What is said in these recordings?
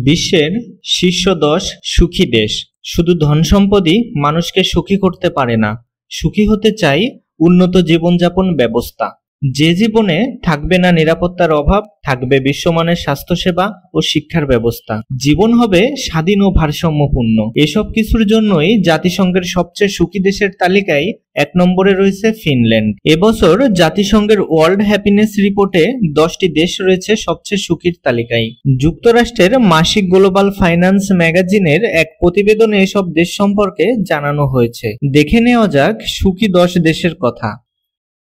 বিশ্বের শীর্ষ 10 সুখী দেশ। শুধু ধন সম্পদই মানুষকে সুখী করতে পারে না, সুখী হতে চাই উন্নত জীবনযাপন ব্যবস্থা, যে জীবনে থাকবে না নিরাপত্তার অভাব, থাকবে বিশ্বমানের স্বাস্থ্যসেবা ও শিক্ষার ব্যবস্থা। জীবন হবে স্বাধীন ও ভারসাম্যপূর্ণ। এসব কিছুর জন্যই জাতিসংঘের সবচেয়ে সুখী দেশের তালিকায় 1 নম্বরে রয়েছে ফিনল্যান্ড। এবছর জাতিসংঘের ওয়ার্ল্ড হ্যাপিনেস রিপোর্টে 10টি দেশ রয়েছে সবচেয়ে সুখীর তালিকায়। যুক্তরাষ্ট্রের মাসিক গ্লোবাল ফাইন্যান্স ম্যাগাজিনের এক প্রতিবেদনে এসব দেশ সম্পর্কে জানানো হয়েছে। দেখে নেওয়া যাক সুখী 10 দেশের কথা।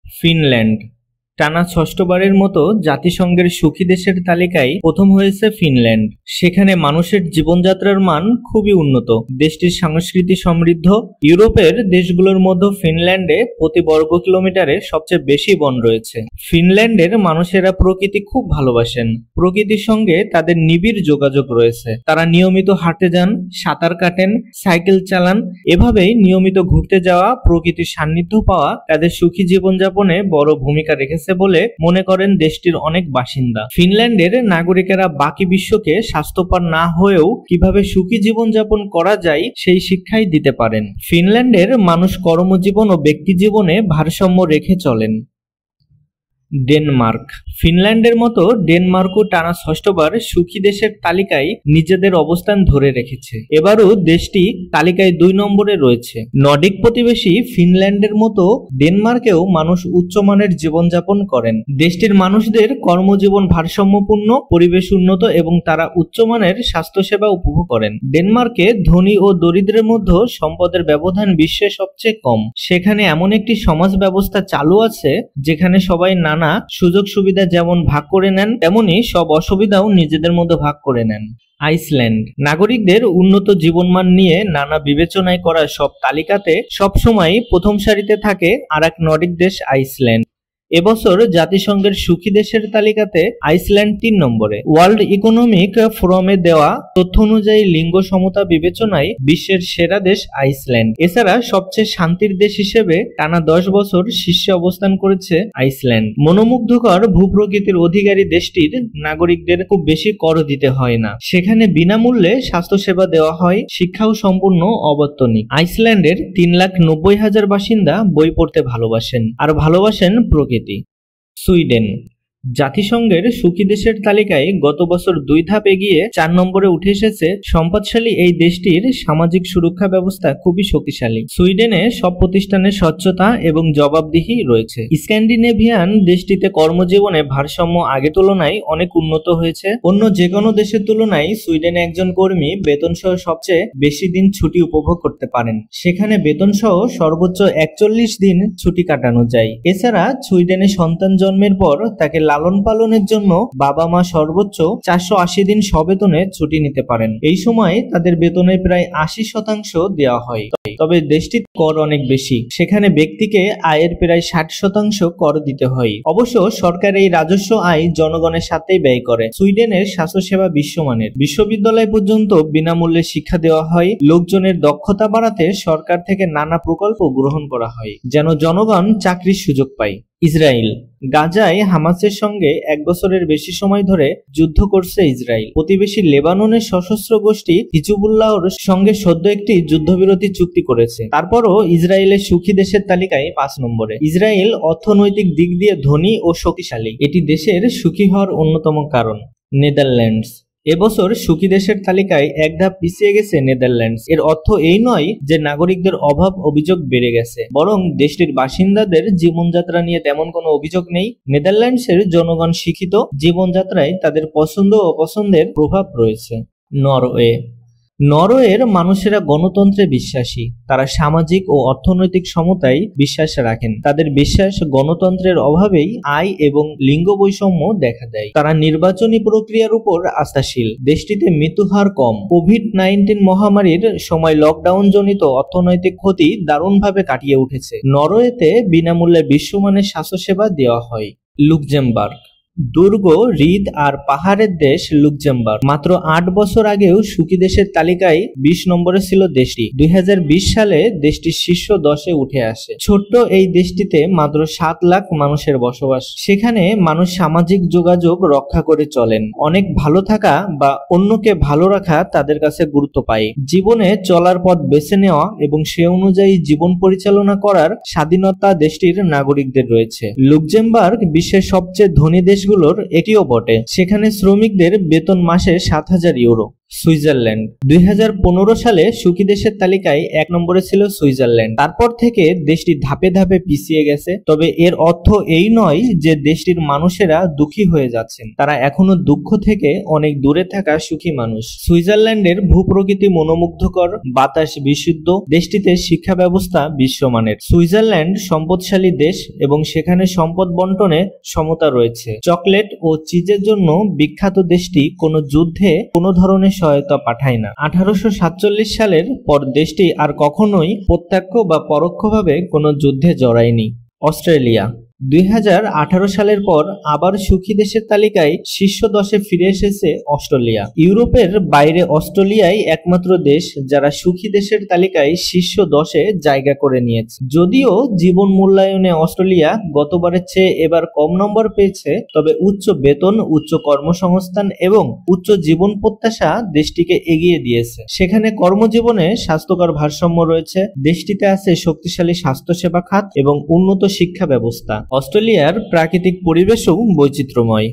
ফিনল্যান্ড টানা 6ষ্ঠবারের মতো জাতিসংঘের সুখী দেশের তালিকায় প্রথম হয়েছে ফিনল্যান্ড। সেখানে মানুষের জীবনযাত্রার মান খুবই উন্নত, দেশটির সংস্কৃতি সমৃদ্ধ। ইউরোপের দেশগুলোর মধ্যে ফিনল্যান্ডে প্রতি বর্গ কিলোমিটারে সবচেয়ে বেশি বন রয়েছে। ফিনল্যান্ডের মানুষেরা প্রকৃতি খুব ভালোবাসেন, প্রকৃতির সঙ্গে তাদের নিবিড় যোগাযোগ রয়েছে। তারা নিয়মিত হাঁটতে যান, সাঁতার কাটেন, সাইকেল চালান। এভাবেই নিয়মিত ঘুরতে যাওয়া, প্রকৃতির সান্নিধ্য পাওয়া তাদের সুখী জীবনযাপনে বড় ভূমিকা রেখেছে বলে মনে করেন দেশটির অনেক বাসিন্দা। ফিনল্যান্ডের নাগরিকেরা বাকি বিশ্বকে স্বাস্থ্যবান না হয়েও কিভাবে সুখী জীবনযাপন করা যায় সেই শিক্ষাই দিতে পারেন। ফিনল্যান্ডের মানুষ কর্মজীবন ও ব্যক্তিজীবনে ভারসাম্য রেখে চলেন। ডেনমার্ক ফিনল্যান্ডের মতো ডেনমার্কও টানা 6ষ্ঠবার সুখী দেশের তালিকায় নিজেদের অবস্থান ধরে রেখেছে। এবারও দেশটি তালিকায় 2 নম্বরে রয়েছে। নর্ডিক প্রতিবেশী ফিনল্যান্ডের মতো ডেনমার্কেও মানুষ উচ্চমানের জীবনযাপন করেন। দেশটির মানুষদের কর্মজীবন ভারসাম্যপূর্ণ, পরিবেশ উন্নত এবং তারা উচ্চমানের স্বাস্থ্যসেবা উপভোগ করেন। ডেনমার্কে ধনী ও দরিদ্রের মধ্যে সম্পদের ব্যবধান বিশ্বের সবচেয়ে কম। সেখানে এমন একটি সমাজ ব্যবস্থা চালু আছে যেখানে সবাই নানা সুযোগ সুবিধা যেমন ভাগ করে নেন, তেমনি সব অসুবিধাও নিজেদের মধ্যে ভাগ করে নেন। আইসল্যান্ড নাগরিকদের উন্নত জীবনমান নিয়ে নানা বিবেচনায় করা সব তালিকাতে সবসময় প্রথম সারিতে থাকে আরেক নর্ডিক দেশ আইসল্যান্ড। এবছর জাতিসংঘের সুখী দেশের তালিকাতে আইসল্যান্ড 3 নম্বরে। ওয়ার্ল্ড ইকোনমিক ফোরামে দেওয়া তথ্য অনুযায়ী লিঙ্গ সমতা বিবেচনায় বিশ্বের সেরা দেশ আইসল্যান্ড। এছাড়া সবচেয়ে শান্তির দেশ হিসেবে টানা 10 বছর শীর্ষে অবস্থান করেছে আইসল্যান্ড। মনোমুগ্ধকর ভূপ্রকৃতির অধিকারী দেশটির নাগরিকদের খুব বেশি কর দিতে হয় না। সেখানে বিনামূল্যে স্বাস্থ্যসেবা দেওয়া হয়, শিক্ষাও সম্পূর্ণ অবৈতনিক। আইসল্যান্ডের 3,90,000 বাসিন্দা বই পড়তে ভালোবাসেন আর ভালোবাসেন প্রকৃতি। সুইডেন জাতিসংঘের সুখী দেশের তালিকায় গত বছর 2 ধাপ এগিয়ে 4 নম্বরে উঠে এসেছে। সম্পদশালী এই দেশটির সামাজিক সুরক্ষা ব্যবস্থা খুবই শক্তিশালী। সুইডেনে সব প্রতিষ্ঠানে স্বচ্ছতা এবং জবাবদিহি রয়েছে। স্ক্যান্ডিনেভিয়ান দেশটিতে কর্মজীবনে ভারসাম্য আগের তুলনায় অনেক উন্নত হয়েছে। অন্য যে কোনো দেশের তুলনায় সুইডেনে একজন কর্মী বেতন সহ সবচেয়ে বেশি দিন ছুটি উপভোগ করতে পারেন। সেখানে বেতন সহ সর্বোচ্চ 41 দিন ছুটি কাটানো যায়। এছাড়া সুইডেনে সন্তান জন্মের পর তাকে লালন পালনের জন্য বাবা মা সর্বোচ্চ 480 দিন সবেতনে ছুটি নিতে পারেন। এই সময় তাদের বেতনের প্রায় 80% দেওয়া হয়। তবে দেশটির কর অনেক বেশি, সেখানে ব্যক্তিকে আয়ের প্রায় 60% কর দিতে হয়। অবশ্য সরকার এই রাজস্ব আয় জনগণের সাথেই ব্যয় করে। সুইডেনের স্বাস্থ্যসেবা বিশ্বমানের, বিশ্ববিদ্যালয় পর্যন্ত বিনামূল্যে শিক্ষা দেওয়া হয়। লোকজনের দক্ষতা বাড়াতে সরকার থেকে নানা প্রকল্প গ্রহণ করা হয় যেন জনগণ চাকরির সুযোগ পায়। ইসরায়েল গাজায় হামাসের সঙ্গে 1 বছরের বেশি সময় ধরে যুদ্ধ করছে ইসরায়েল। প্রতিবেশী লেবাননের সশস্ত্র গোষ্ঠী হিজবুল্লাহর সঙ্গে সদ্য একটি যুদ্ধবিরতি চুক্তি করেছে। তারপরও ইসরায়েলের সুখী দেশের তালিকায় 5 নম্বরে। ইসরায়েল অর্থনৈতিক দিক দিয়ে ধনী ও শক্তিশালী, এটি দেশের সুখী হওয়ার অন্যতম কারণ। নেদারল্যান্ডস এবছর সুখী দেশের তালিকায় 1 ধাপ পিছিয়ে গেছে নেদারল্যান্ডস। এর অর্থ এই নয় যে নাগরিকদের অভাব অভিযোগ বেড়ে গেছে, বরং দেশটির বাসিন্দাদের জীবনযাত্রা নিয়ে তেমন কোনো অভিযোগ নেই। নেদারল্যান্ডসের জনগণ শিক্ষিত, জীবনযাত্রায় তাদের পছন্দ ও অপছন্দের প্রভাব রয়েছে। নরওয়ের মানুষেরা গণতন্ত্রে বিশ্বাসী। তারা সামাজিক ও অর্থনৈতিক সমতায় বিশ্বাস রাখেন। তাদের বিশ্বাস গণতন্ত্রের অভাবেই আয় এবং লিঙ্গ বৈষম্য দেখা দেয়। তারা নির্বাচনী প্রক্রিয়ার উপর আস্থাশীল। দেশটিতে মৃত্যুহার কম। কোভিড-19 মহামারীর সময় লকডাউন জনিত অর্থনৈতিক ক্ষতি দারুণভাবে কাটিয়ে উঠেছে। নরওয়েতে বিনামূল্যে বিশ্বমানের স্বাস্থ্যসেবা দেওয়া হয়। লুক্সেমবার্গ দুর্গ, হ্রদ আর পাহাড়ের দেশ লুক্সেমবার্গ। মাত্র 8 বছর আগেও সুখী দেশের তালিকায় 20 নম্বরে ছিল দেশটি। 2020 সালে দেশটি শীর্ষ 10-এ উঠে আসে। ছোট্ট এই দেশটিতে মাত্র 7 লাখ মানুষের বসবাস। সেখানে মানুষ সামাজিক যোগাযোগ রক্ষা করে চলেন। অনেক ভালো থাকা বা অন্যকে ভালো রাখা তাদের কাছে গুরুত্ব পায়। জীবনে চলার পথ বেছে নেওয়া এবং সে অনুযায়ী জীবন পরিচালনা করার স্বাধীনতা দেশটির নাগরিকদের রয়েছে। লুক্সেমবার্গ বিশ্বের সবচেয়ে ধনী দেশগুলোর একটিও বটে। সেখানে শ্রমিকদের বেতন মাসে 7,000 ইউরো। সুইজারল্যান্ড 2015 সালে সুখী দেশের তালিকায় 1 নম্বরে ছিল সুইজারল্যান্ড। তারপর থেকে দেশটি ধাপে ধাপে পিছিয়ে গেছে। তবে এর অর্থ এই নয় যে দেশটির মানুষেরা দুঃখী হয়ে যাচ্ছেন। তারা এখনো দুঃখ থেকে অনেক দূরে থাকা সুখী মানুষ। সুইজারল্যান্ডের ভূপ্রকৃতি মনোমুগ্ধকর, বাতাস বিশুদ্ধ, দেশটিতে শিক্ষা ব্যবস্থা বিশ্বমানের। সুইজারল্যান্ড সম্পদশালী দেশ এবং সেখানে সম্পদ বন্টনে সমতা রয়েছে। চকলেট ও চিজের জন্য বিখ্যাত দেশটি কোনো যুদ্ধে কোনো ধরনের সহায়তা পাঠায় না। 1847 সালের পর দেশটি আর কখনোই প্রত্যক্ষ বা পরোক্ষভাবে কোনো যুদ্ধে জড়ায়নি। অস্ট্রেলিয়া 2018 সালের পর আবার সুখী দেশের তালিকায় শীর্ষ 10-এ ফিরে এসেছে অস্ট্রেলিয়া। ইউরোপের বাইরে অস্ট্রেলিয়াই একমাত্র দেশ যারা সুখী দেশের তালিকায় শীর্ষ 10-এ জায়গা করে নিয়েছে। যদিও জীবন মূল্যায়নে অস্ট্রেলিয়া গতবারের চেয়ে এবার কম নম্বর পেয়েছে, তবে উচ্চ বেতন, উচ্চ কর্মসংস্থান এবং উচ্চ জীবন প্রত্যাশা দেশটিকে এগিয়ে দিয়েছে। সেখানে কর্মজীবনে স্বাস্থ্যকর ভারসাম্য রয়েছে। দেশটিতে আছে শক্তিশালী স্বাস্থ্যসেবা খাত এবং উন্নত শিক্ষা ব্যবস্থা। অস্ট্রেলিয়ার প্রাকৃতিক পরিবেশও বৈচিত্র্যময়।